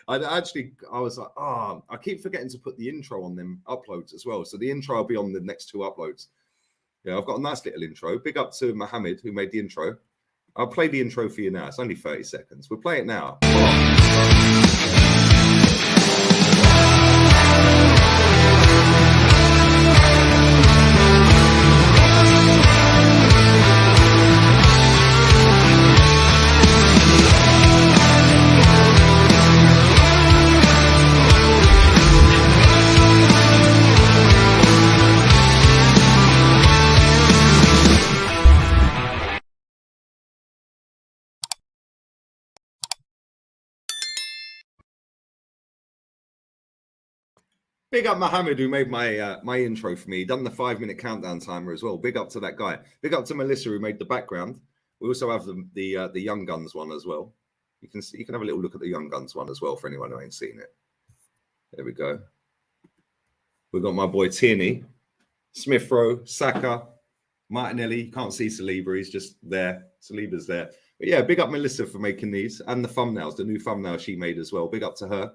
I was like, I keep forgetting to put the intro on them uploads as well. So the intro will be on the next 2 uploads. Yeah, I've got a nice little intro. Big up to Mohammed who made the intro. I'll play the intro for you now. It's only 30 seconds. We'll play it now. Big up Mohammed who made my my intro for me. He done the 5-minute countdown timer as well. Big up to that guy. Big up to Melissa who made the background. We also have the Young Guns one as well. You can have a little look at the Young Guns one as well for anyone who ain't seen it. There we go. We've got my boy Tierney, Smith Rowe, Saka, Martinelli. You can't see Saliba, he's just there. Saliba's there. But yeah, big up Melissa for making these and the thumbnails, the new thumbnail she made as well. Big up to her.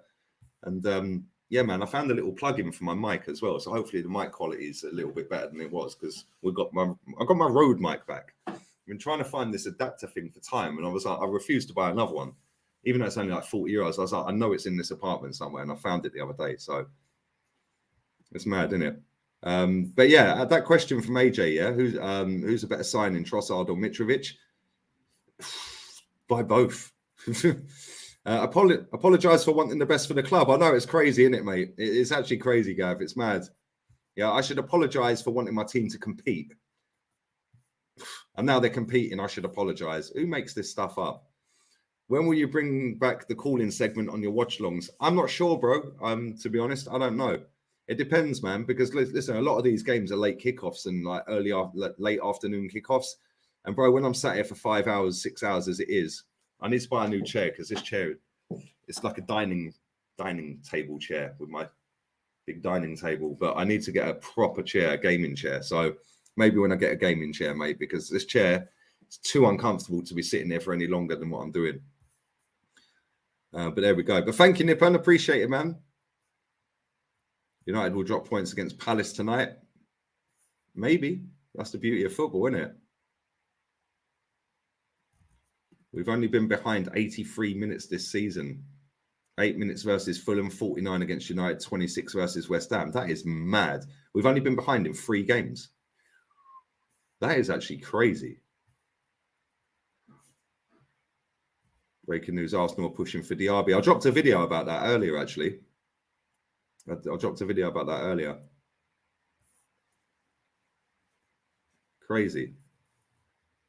And yeah, man, I found a little plug-in for my mic as well. So hopefully the mic quality is a little bit better than it was because I got my Rode mic back. I've been trying to find this adapter thing for time, and I was like, I refused to buy another one, even though it's only like 40 euros. I was like, I know it's in this apartment somewhere, and I found it the other day. So it's mad, isn't it? But yeah, that question from AJ, yeah, who's a better signing, Trossard or Mitrovic? By both. Apologize for wanting the best for the club. I know it's crazy, isn't it, mate? It's actually crazy, Gav. It's mad. Yeah, I should apologize for wanting my team to compete. And now they're competing. I should apologize. Who makes this stuff up? When will you bring back the call-in segment on your watch-longs? I'm not sure, bro. To be honest, I don't know. It depends, man. Because listen, a lot of these games are late kickoffs and like late afternoon kickoffs. And bro, when I'm sat here for 5 hours, 6 hours as it is, I need to buy a new chair because this chair, it's like a dining table chair with my big dining table. But I need to get a proper chair, a gaming chair. So maybe when I get a gaming chair, mate, because this chair is too uncomfortable to be sitting there for any longer than what I'm doing. But there we go. But thank you, Nippon. Appreciate it, man. United will drop points against Palace tonight. Maybe. That's the beauty of football, isn't it? We've only been behind 83 minutes this season. 8 minutes versus Fulham, 49 against United, 26 versus West Ham. That is mad. We've only been behind in 3 games. That is actually crazy. Breaking news, Arsenal are pushing for Diaby. I dropped a video about that earlier, actually. I dropped a video about that earlier. Crazy.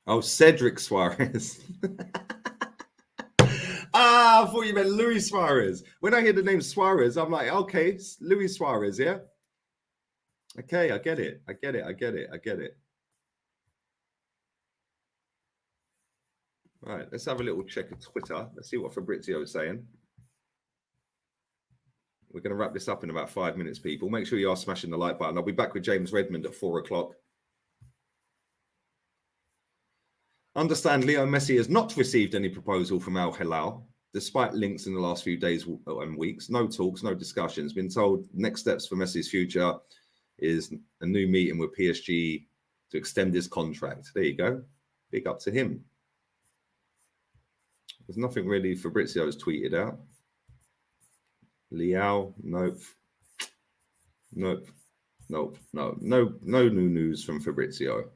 Oh, Cedric Suarez. I thought you meant Luis Suarez. When I hear the name Suarez, I'm like, okay, Luis Suarez, yeah? Okay, I get it. I get it. All right, let's have a little check of Twitter. Let's see what Fabrizio is saying. We're going to wrap this up in about 5 minutes, people. Make sure you are smashing the like button. I'll be back with James Redmond at 4 o'clock. Understand Leo Messi has not received any proposal from Al Hilal, despite links in the last few days and weeks. No talks, no discussions. Been told next steps for Messi's future is a new meeting with PSG to extend his contract. There you go. Big up to him. There's nothing really Fabrizio's tweeted out. Liao, nope. No new news from Fabrizio.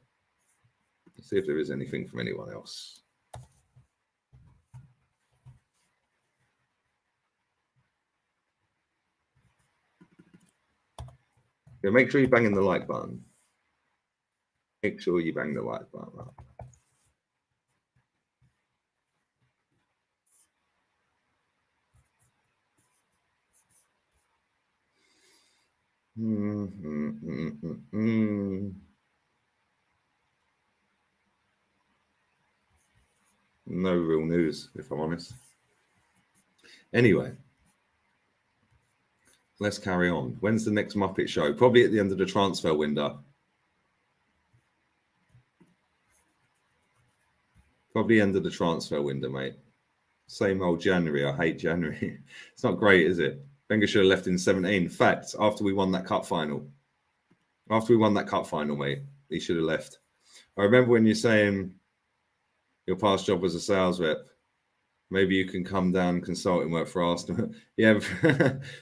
Let's see if there is anything from anyone else. Yeah, make sure you bang in the like button. Make sure you bang the like button up. No real news, if I'm honest. Anyway, let's carry on. When's the next Muppet show? Probably at the end of the transfer window. Probably end of the transfer window, mate. Same old January. I hate January. It's not great, is it? Wenger should have left in 17. Fact, after we won that cup final. After we won that cup final, mate, he should have left. I remember when you're saying your past job was a sales rep. Maybe you can come down consulting work for Arsenal. Yeah,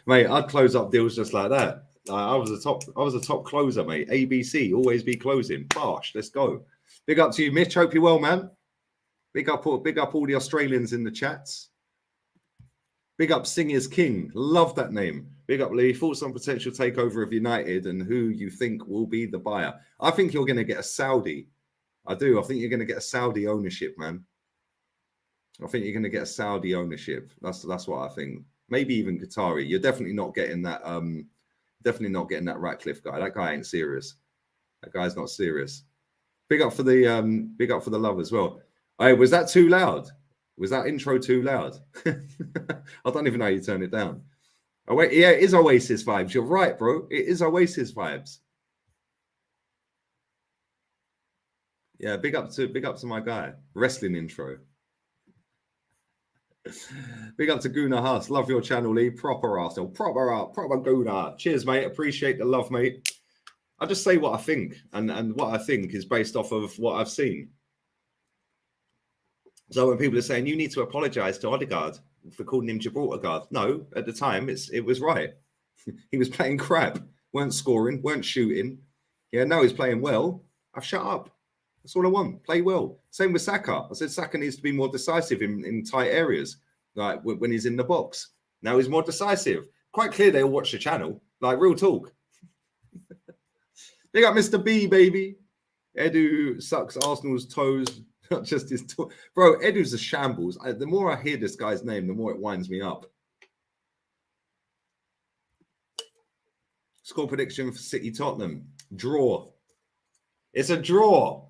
mate, I'd close up deals just like that. I was a top closer, mate. ABC, always be closing. Bosh, let's go. Big up to you, Mitch. Hope you're well, man. Big up all the Australians in the chats. Big up Singers King. Love that name. Big up Lee. Thoughts on potential takeover of United and who you think will be the buyer? I think you're going to get a Saudi. I do. I think you're going to get a Saudi ownership, man. I think you're going to get a Saudi ownership. That's what I think. Maybe even Qatari. You're definitely not getting that. Definitely not getting that Ratcliffe guy. That guy ain't serious. That guy's not serious. Big up for the love as well. Hey, was that too loud? Was that intro too loud? I don't even know how you turn it down. Oh wait, yeah, it is Oasis vibes. You're right, bro. It is Oasis vibes. Yeah, big up to my guy. Wrestling intro. Big up to Guna Haas. Love your channel, Lee. Proper Arsenal. Proper Guna. Cheers, mate. Appreciate the love, mate. I just say what I think, and what I think is based off of what I've seen. So when people are saying you need to apologise to Odegaard for calling him Gibraltar guard, no, at the time it was right. He was playing crap, weren't scoring, weren't shooting. Yeah, no, he's playing well. I've shut up. That's all I want. Play well. Same with Saka. I said Saka needs to be more decisive in tight areas, like when he's in the box. Now he's more decisive. Quite clear they all watch the channel. Like real talk. Big up Mr. B, baby. Edu sucks Arsenal's toes. Not just his bro. Edu's a shambles. The more I hear this guy's name, the more it winds me up. Score prediction for City Tottenham. Draw. It's a draw.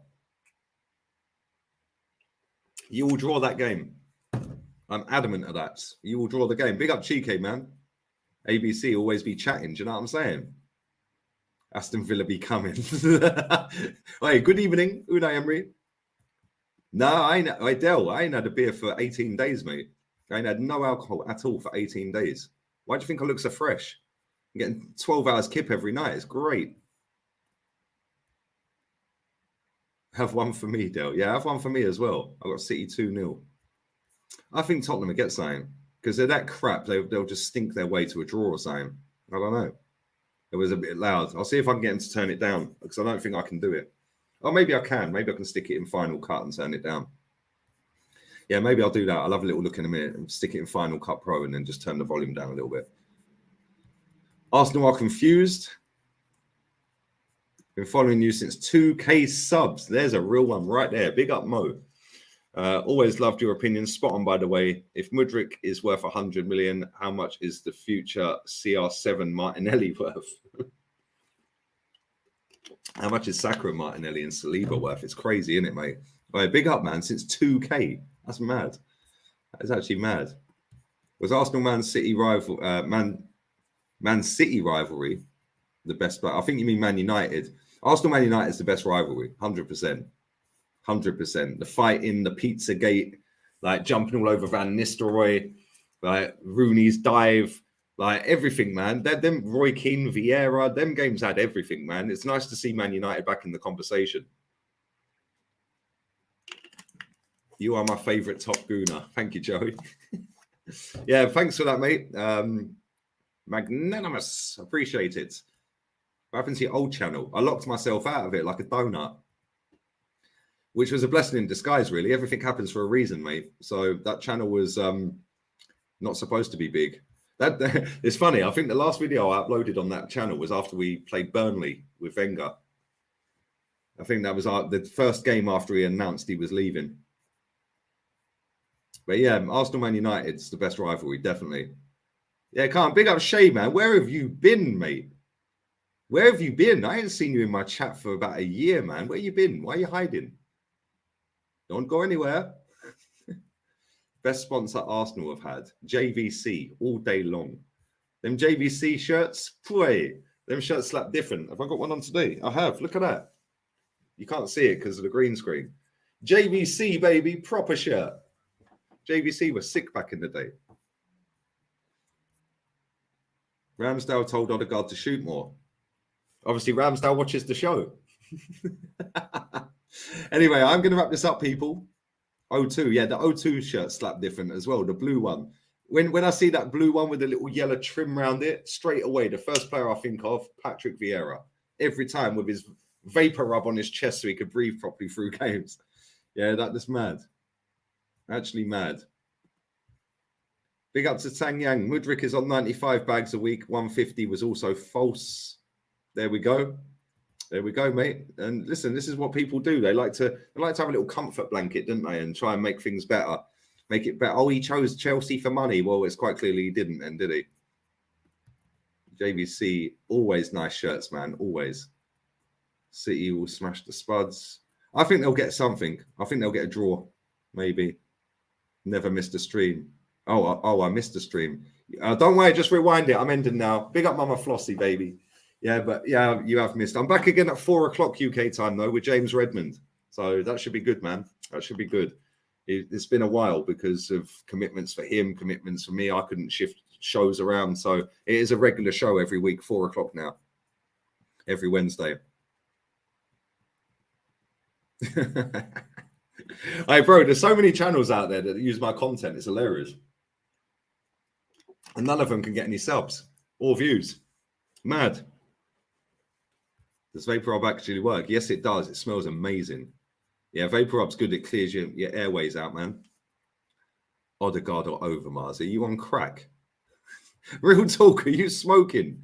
You will draw that game. I'm adamant of that. You will draw the game. Big up Chike, man. ABC always be chatting. Do you know what I'm saying? Aston Villa be coming. Hey, good evening, Unai Emery. No, I ain't had a beer for 18 days, mate. I ain't had no alcohol at all for 18 days. Why do you think I look so fresh? I'm getting 12 hours kip every night. It's great. Have one for me, Dale. Yeah, have one for me as well. I got City 2-0. I think Tottenham will get something because they're that crap. They'll just stink their way to a draw or something. I don't know. It was a bit loud. I'll see if I can get him to turn it down because I don't think I can do it. Oh, maybe I can. Maybe I can stick it in Final Cut and turn it down. Yeah, maybe I'll do that. I'll have a little look in a minute and stick it in Final Cut Pro and then just turn the volume down a little bit. Arsenal are confused. Been following you since 2K subs. There's a real one right there. Big up, Mo. Always loved your opinion. Spot on, by the way. If Mudryk is worth 100 million, how much is the future CR7 Martinelli worth? How much is Saka and Martinelli and Saliba worth? It's crazy, isn't it, mate? All right, big up, man. Since 2K. That's mad. That is actually mad. Was Arsenal Man City rivalry the best? I think you mean Man United. Arsenal Man United is the best rivalry. 100%. 100%. The fight in the Pizzagate, like jumping all over Van Nistelrooy, like Rooney's dive. Like everything, man. Them Roy Keane, Vieira, them games had everything, man. It's nice to see Man United back in the conversation. You are my favourite top gooner. Thank you, Joey. Yeah, thanks for that, mate. Magnanimous. Appreciate it. What happened to your old channel? I locked myself out of it like a donut, which was a blessing in disguise, really. Everything happens for a reason, mate. So that channel was not supposed to be big. It's funny. I think the last video I uploaded on that channel was after we played Burnley with Wenger. I think that was the first game after he announced he was leaving. But yeah, Arsenal Man United's the best rivalry, definitely. Yeah, can't. Big up Shay, man. Where have you been, mate? Where have you been? I ain't seen you in my chat for about a year, man. Where you been? Why are you hiding? Don't go anywhere. Best sponsor Arsenal have had. JVC all day long. Them JVC shirts, boy, them shirts slap different. Have I got one on today? I have. Look at that. You can't see it because of the green screen. JVC, baby, proper shirt. JVC was sick back in the day. Ramsdale told Odegaard to shoot more. Obviously, Ramsdale watches the show. Anyway, I'm going to wrap this up, people. O2, yeah, the O2 shirt slapped different as well, the blue one. When I see that blue one with the little yellow trim around it, straight away, the first player I think of, Patrick Vieira. Every time with his vapor rub on his chest so he could breathe properly through games. Yeah, that's mad. Actually mad. Big up to Tang Yang. Mudryk is on 95 bags a week. 150 was also false. There we go. There we go, mate. And listen, this is what people do. They like to have a little comfort blanket, don't they? And try and make things better. Make it better. Oh, he chose Chelsea for money. Well, it's quite clearly he didn't then, did he? JVC, always nice shirts, man. Always. City will smash the Spuds. I think they'll get something. I think they'll get a draw. Maybe. Never missed a stream. Oh, I missed a stream. Don't worry, just rewind it. I'm ending now. Big up Mama Flossie, baby. Yeah, but yeah, you have missed. I'm back again at 4 o'clock UK time, though, with James Redmond. So that should be good, man. That should be good. It's been a while because of commitments for him, commitments for me. I couldn't shift shows around. So it is a regular show every week, 4 o'clock now. Every Wednesday. Hey, bro, there's so many channels out there that use my content. It's hilarious. And none of them can get any subs or views. Mad. Does Vapor Rub actually work? Yes, it does. It smells amazing. Yeah, Vapor Rub's good. It clears your airways out, man. Odegaard or Overmars. Are you on crack? Real talk. Are you smoking?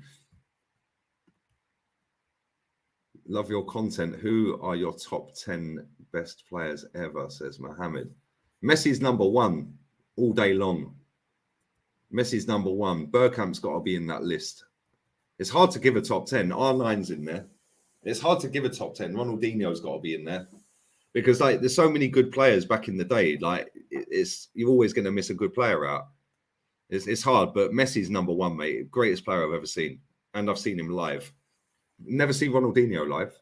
Love your content. Who are your top 10 best players ever, says Mohammed. Messi's number one all day long. Messi's number one. Bergkamp's got to be in that list. It's hard to give a top 10. R9's in there. It's hard to give a top 10. Ronaldinho's got to be in there. Because like there's so many good players back in the day. Like you're always going to miss a good player out. It's hard, but Messi's number one, mate. Greatest player I've ever seen. And I've seen him live. Never seen Ronaldinho live.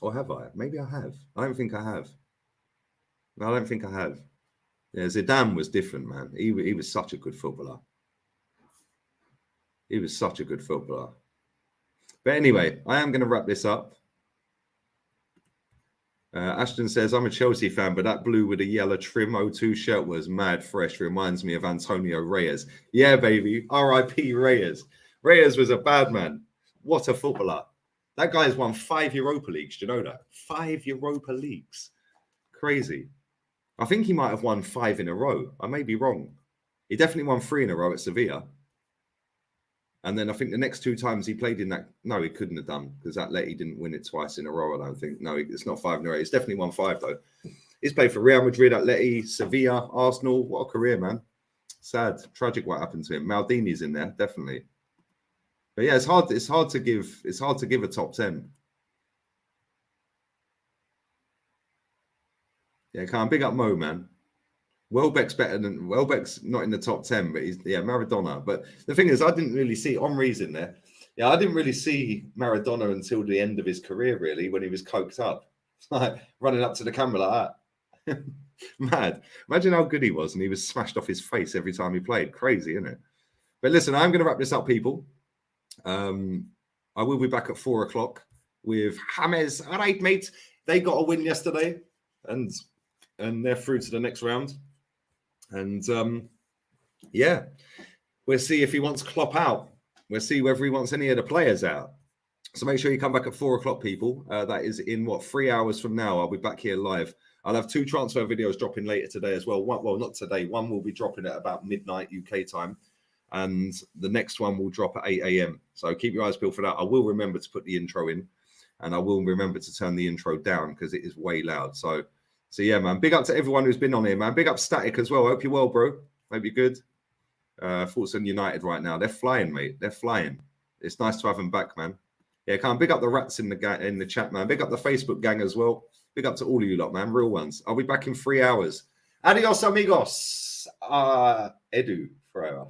Or have I? Maybe I have. I don't think I have. No, I don't think I have. Yeah, Zidane was different, man. He was such a good footballer. He was such a good footballer. But anyway, I am going to wrap this up. Ashton says, I'm a Chelsea fan, but that blue with a yellow trim O2 shirt was mad fresh. Reminds me of Antonio Reyes. Yeah, baby. R.I.P. Reyes. Reyes was a bad man. What a footballer. That guy's won 5 Europa Leagues. Do you know that? 5 Europa Leagues. Crazy. I think he might have won 5 in a row. I may be wrong. He definitely won 3 in a row at Sevilla. And then I think the next 2 times he played in that, no, he couldn't have done because Atleti didn't win it twice in a row, I don't think. No, it's not 5 in a row. He's definitely won 5, though. He's played for Real Madrid, Atleti, Sevilla, Arsenal. What a career, man. Sad. Tragic what happened to him. Maldini's in there, definitely. But yeah, it's hard to give a top 10. Yeah, can't big up Mo, man. Welbeck's not in the top 10, but he's Maradona. But the thing is, I didn't really see Henry's in there. Yeah, I didn't really see Maradona until the end of his career, really, when he was coked up, like running up to the camera like that. Mad. Imagine how good he was, and he was smashed off his face every time he played. Crazy, isn't it? But listen, I'm going to wrap this up, people. I will be back at 4 o'clock with James. All right, mate. They got a win yesterday, and they're through to the next round. And yeah, we'll see if he wants Klopp out. We'll see whether he wants any of the players out. So make sure you come back at 4 o'clock, people. That is in 3 hours from now. I'll be back here live. I'll have 2 transfer videos dropping later today as well. Well, not today. One will be dropping at about midnight UK time. And the next one will drop at 8 a.m. So keep your eyes peeled for that. I will remember to put the intro in. And I will remember to turn the intro down because it is way loud. So yeah, man. Big up to everyone who's been on here, man. Big up Static as well. I hope you're well, bro. Hope you're good. Thoughts on United right now. They're flying, mate. They're flying. It's nice to have them back, man. Yeah, can't big up the rats in the chat, man. Big up the Facebook gang as well. Big up to all of you lot, man. Real ones. I'll be back in 3 hours. Adios, amigos. Edu forever.